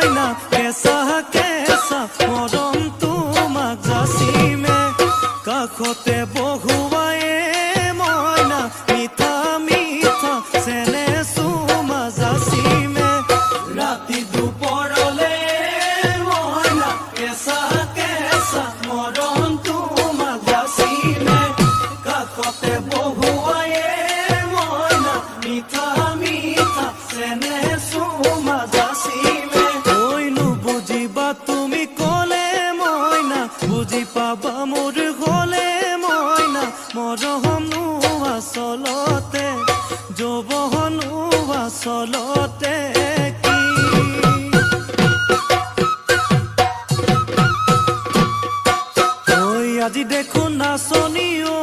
মইনা কেঁচা কেঁচা মৰম তোমাক যাচিমে কাষতে বহুৱায়ে মইনা মিঠা মিঠা চেনে চুমা যাচিমে ৰাতি দুপৰলে মইনা কেঁচা কেঁচা মৰম তোমাক যাচিমে কাষতে বহুৱায়ে মইনা মিঠা মিঠা চেনে চুমা যাচিমে কৈনো বুজিবা তুমি ক'লে মইনা বুজি পাবা মোৰ গ'লে মইনা মৰমনো আচলতে যৌৱনো আচলতে কি ঐ আজি দেখোন নাচনি ঐ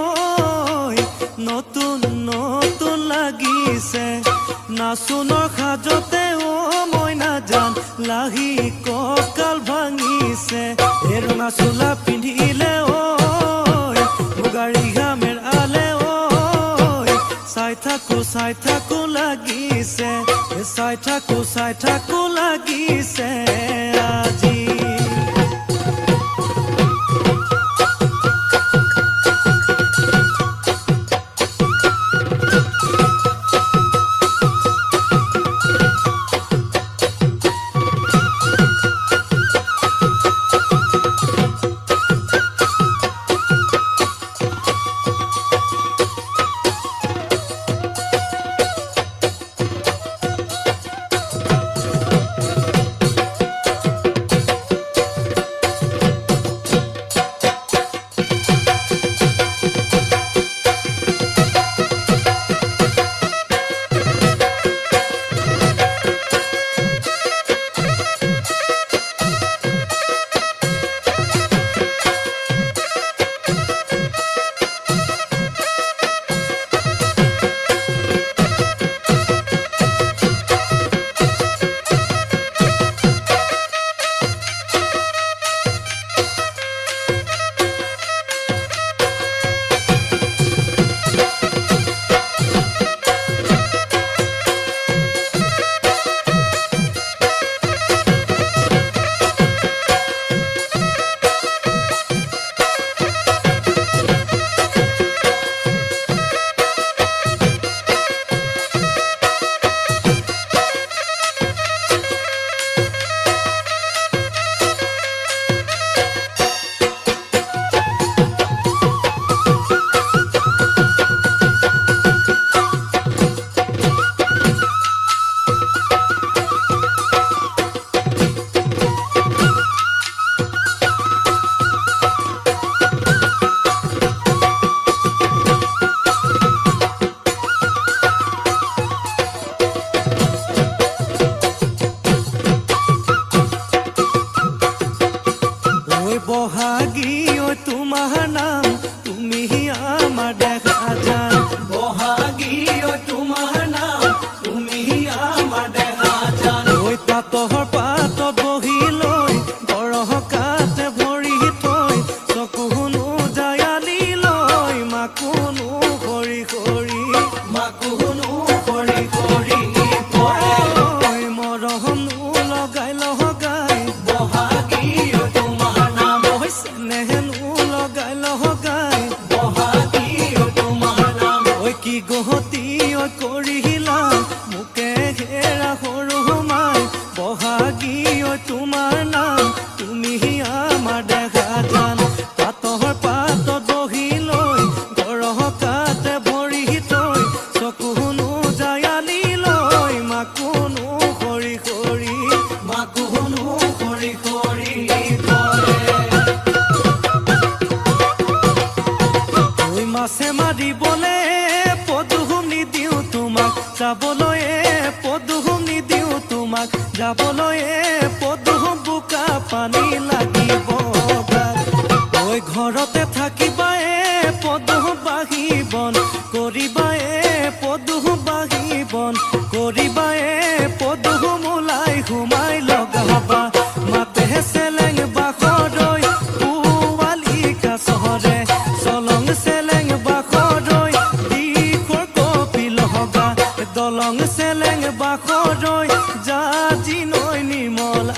নতুন নতুন লাগিছে নাচোনৰ সাজতে অ মইনা জান লাহি কঁকাল ভাঙিছে এই ৰঙা চোলা পিন্ধিলে ঐ মুগাৰী ঘামেৰ আলে ঐ চাই থাকো লাগিছে চাই থাকো লাগিছে আজি বহাগী ঐ তোমাৰ নাম তুমি আমাৰ দেখা জান বহাগী ঐ তোমাৰ নাম তুমি আমাৰ দেখা জান ঐ পাতৰ পাতত বহি লৈ গৰহকাতে ভৰি থৈ চকুনো জায়ালি লৈ মাকুনো কৰি কৰি মাকুনো কৰি কৰি মৰমনো লগাই লগাই বহাগী কি গহতি কৰিলা মোকে ঘেৰা সৰু সোমাই বহাগী তোমাৰ নাম তুমি আমাৰ দেখা জান পাতৰ পাতত বহি লৈ গৰহকাতে ভৰি থৈ চকুনো জায়ালি লৈ মাকুনো কৰি কৰি মাকুনো কৰি কৰি মাছে মাৰিবলে পদুম নিদিওঁ তোমাক যাবলৈ পদুম নিদিওঁ তোমাক যাবলৈ পদুম বোকা পানী লাগিব ঐ ঘৰতে থাকিবা পদুম বাঢ়ি বন কৰিবা পদুম বাঢ়ি বন কৰিবা পদুম ওলাই সোমাই লগাবা মাতে চেলেং বাখৰৈ পুৱালিকা চহৰে চলং চেলেং বাখৰৈ দিশৰ কপিল হবা দলং চেলেং বাখৰৈ জাজি নৈ নিৰ্মল